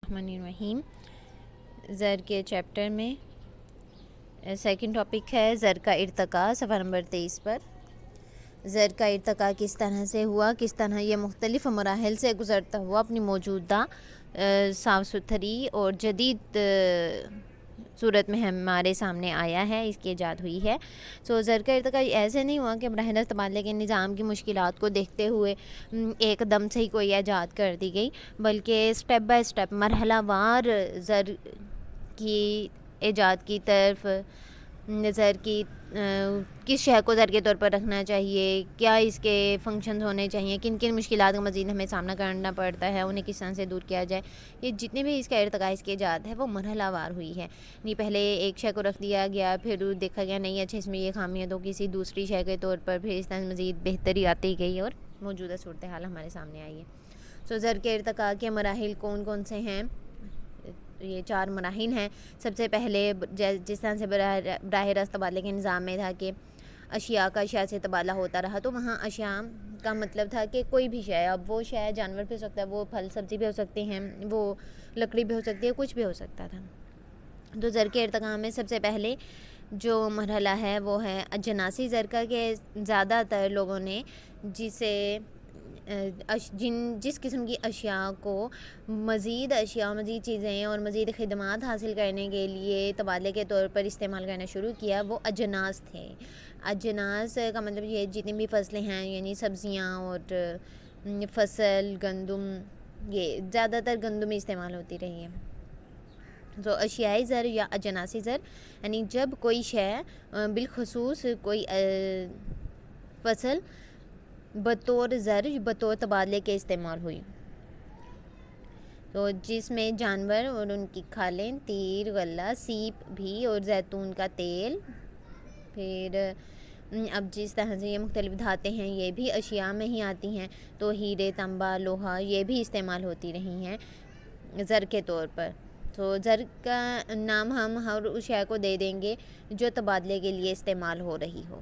الرحمن الرحیم۔ زر کے چیپٹر میں سیکنڈ ٹاپک ہے زر کا ارتقاء، صفحہ نمبر 23 پر۔ زر کا ارتقاء کس طرح سے ہوا، کس طرح یہ مختلف مراحل سے گزرتا ہوا اپنی موجودہ صاف ستھری اور جدید صورت میں ہمارے سامنے آیا ہے، اس کی ایجاد ہوئی ہے۔ زر کا ارتقاء ایسے نہیں ہوا کہ براہ راست تبادلے کے نظام کی مشکلات کو دیکھتے ہوئے ایک دم سے ہی کوئی ایجاد کر دی گئی، بلکہ سٹیپ بائی سٹیپ مرحلہ وار زر کی ایجاد کی طرف، زر کی کس شے کو زر کے طور پر رکھنا چاہیے، کیا اس کے فنکشنز ہونے چاہیے، کن کن مشکلات کا مزید ہمیں سامنا کرنا پڑتا ہے، انہیں کس طرح سے دور کیا جائے، یہ جتنے بھی اس کا ارتقاء، اس کی ایجاد ہے وہ مرحلہ وار ہوئی ہے۔ نہیں پہلے ایک شے کو رکھ دیا گیا، پھر دیکھا گیا نہیں اچھا اس میں یہ خامی ہے تو کسی دوسری شے کے طور پر پھر اس طرح مزید بہتری آتی گئی اور موجودہ صورتحال ہمارے سامنے آئی ہے۔ زر کے ارتقاء کے مراحل کون کون سے ہیں؟ یہ 4 مراحل ہیں۔ سب سے پہلے جس طرح سے براہ راست تبادلے کے نظام میں تھا کہ اشیاء کا اشیاء سے تبادلہ ہوتا رہا، تو وہاں اشیاء کا مطلب تھا کہ کوئی بھی شے، اب وہ شے جانور بھی ہو سکتا ہے، وہ پھل سبزی بھی ہو سکتے ہیں، وہ لکڑی بھی ہو سکتی ہے، کچھ بھی ہو سکتا تھا۔ تو زر کے ارتقاء میں سب سے پہلے جو مرحلہ ہے وہ ہے اجناسی زر کا، کہ زیادہ تر لوگوں نے جس قسم کی اشیاء کو مزید اشیاء، مزید چیزیں اور مزید خدمات حاصل کرنے کے لیے تبادلے کے طور پر استعمال کرنا شروع کیا، وہ اجناس تھے۔ اجناس کا مطلب یہ جتنی بھی فصلیں ہیں، یعنی سبزیاں اور فصل، گندم، یہ زیادہ تر گندم استعمال ہوتی رہی ہے۔ اشیائی زر یا اجناسی زر، یعنی جب کوئی شے، بالخصوص کوئی فصل بطور زر، بطور تبادلے کے استعمال ہوئی، تو جس میں جانور اور ان کی کھالیں، تیر، غلہ، سیپ بھی، اور زیتون کا تیل، پھر اب جس طرح سے یہ مختلف دھاتیں ہیں یہ بھی اشیاء میں ہی آتی ہیں، تو ہیرے، تانبا، لوہا، یہ بھی استعمال ہوتی رہی ہیں زر کے طور پر۔ تو زر کا نام ہم ہر اس شے کو دے دیں گے جو تبادلے کے لیے استعمال ہو رہی ہو۔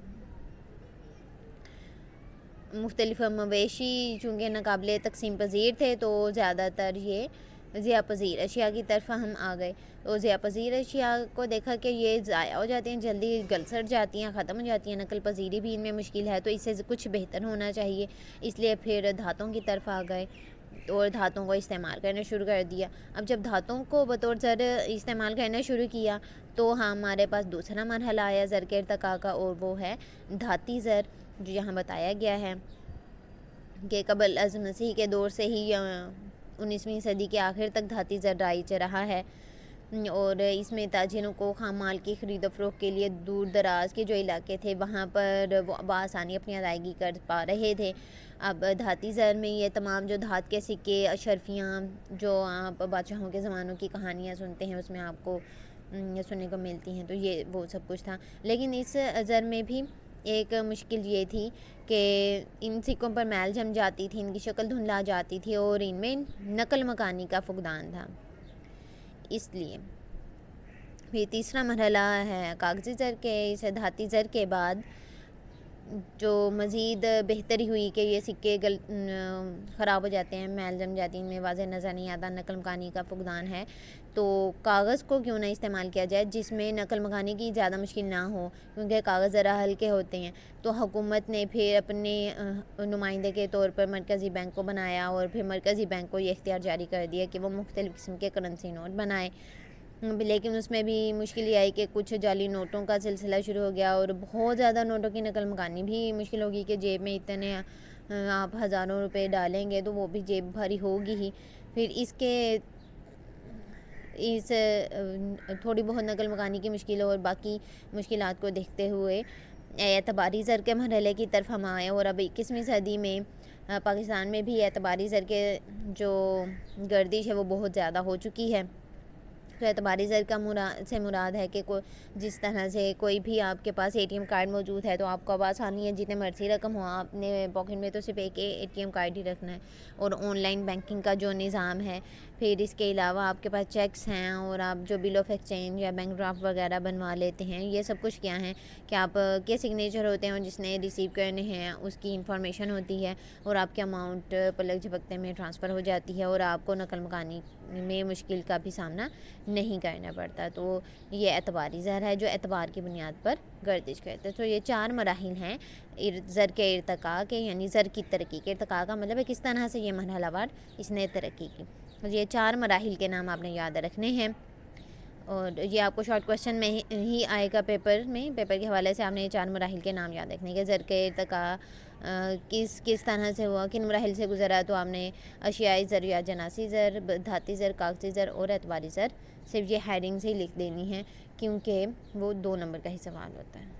مختلف مویشی چونکہ ناقابل تقسیم پذیر تھے، تو زیادہ تر یہ ضیاء پذیر اشیاء کی طرف ہم آ گئے۔ تو ضیاء پذیر اشیاء کو دیکھا کہ یہ ضائع ہو جاتی ہیں، جلدی گل سڑ جاتی ہیں، ختم ہو جاتی ہیں، نقل پذیری بھی ان میں مشکل ہے، تو اس سے کچھ بہتر ہونا چاہیے، اس لیے پھر دھاتوں کی طرف آ گئے اور دھاتوں کو استعمال کرنا شروع کر دیا۔ اب جب دھاتوں کو بطور زر استعمال کرنا شروع کیا تو ہمارے پاس دوسرا مرحلہ آیا زر کے ارتقاء کا، اور وہ ہے دھاتی زر، جو یہاں بتایا گیا ہے کہ قبل از مسیح کے دور سے ہی 19ویں صدی کے آخر تک دھاتی زر رائج رہا ہے، اور اس میں تاجروں کو خام مال کی خرید و فروخت کے لیے دور دراز کے جو علاقے تھے وہاں پر وہ بآسانی اپنی ادائیگی کر پا رہے تھے۔ اب دھاتی زر میں یہ تمام جو دھات کے سکے، اشرفیاں، جو آپ بادشاہوں کے زمانوں کی کہانیاں سنتے ہیں اس میں آپ کو سننے کو ملتی ہیں، تو یہ وہ سب کچھ تھا۔ لیکن اس زر میں بھی ایک مشکل یہ تھی کہ ان سکوں پر میل جم جاتی تھی، ان کی شکل دھندلا جاتی تھی، اور ان میں نقل مکانی کا فقدان تھا۔ اس لیے پھر تیسرا مرحلہ ہے کاغذی زر کے۔ اس دھاتی زر کے بعد جو مزید بہتری ہوئی کہ یہ سکے خراب ہو جاتے ہیں، میل جم جاتی ہیں، ان میں واضح نظر نہیں آتا، نقل مکانی کا فقدان ہے، تو کاغذ کو کیوں نہ استعمال کیا جائے جس میں نقل مکانی کی زیادہ مشکل نہ ہو، کیونکہ کاغذ ذرا ہلکے ہوتے ہیں۔ تو حکومت نے پھر اپنے نمائندے کے طور پر مرکزی بینک کو بنایا، اور پھر مرکزی بینک کو یہ اختیار جاری کر دیا کہ وہ مختلف قسم کے کرنسی نوٹ بنائے، لیکن اس میں بھی مشکل یہ آئی کہ کچھ جعلی نوٹوں کا سلسلہ شروع ہو گیا، اور بہت زیادہ نوٹوں کی نقل مکانی بھی مشکل ہوگی کہ جیب میں اتنے آپ ہزاروں روپے ڈالیں گے تو وہ بھی جیب بھاری ہوگی ہی۔ پھر اس تھوڑی بہت نقل مکانی کی مشکل اور باقی مشکلات کو دیکھتے ہوئے اعتباری زر کے مرحلے کی طرف ہم آئے، اور اب 21ویں صدی میں پاکستان میں بھی اعتباری زر کے جو گردش ہے وہ بہت زیادہ ہو چکی ہے۔ تو اعتباری زر کا مراد ہے کہ جس طرح سے کوئی بھی آپ کے پاس ATM کارڈ موجود ہے تو آپ کو اب آسانی ہے، جتنے مرضی رقم ہو آپ نے پاکٹ میں تو صرف ایک ATM کارڈ ہی رکھنا ہے، اور آن لائن بینکنگ کا جو نظام ہے، پھر اس کے علاوہ آپ کے پاس چیکس ہیں اور آپ جو بل آف ایکسچینج یا بینک ڈرافٹ وغیرہ بنوا لیتے ہیں، یہ سب کچھ کیا ہیں کہ آپ کے سگنیچر ہوتے ہیں اور جس نے ریسیو کرنے ہیں اس کی انفارمیشن ہوتی ہے اور آپ کے اماؤنٹ پلک جھپکتے میں ٹرانسفر ہو جاتی ہے اور آپ کو نقل مکانی میں مشکل کا بھی سامنا نہیں کرنا پڑتا۔ تو یہ اعتباری زر ہے جو اعتبار کی بنیاد پر گردش کرتے ہیں۔ تو یہ 4 مراحل ہیں زر کے ارتقاء کے، یعنی زر کی ترقی کے۔ ارتقاء کا مطلب ہے کس طرح سے یہ مرحلہ وار اس نے ترقی کی۔ یہ 4 مراحل کے نام آپ نے یاد رکھنے ہیں، اور یہ آپ کو شارٹ کوسچن میں ہی آئے گا پیپر کے حوالے سے آپ نے یہ 4 مراحل کے نام یاد رکھنے کے۔ زر کے ارتقاء کس طرح سے ہوا، کن مراحل سے گزرا، تو آپ نے اشیائی زر یا جناسی زر، دھاتی زر، کاغذی زر اور اعتباری زر صرف یہ ہیڈنگ سے ہی لکھ دینی ہے، کیونکہ وہ 2 نمبر کا ہی سوال ہوتا ہے۔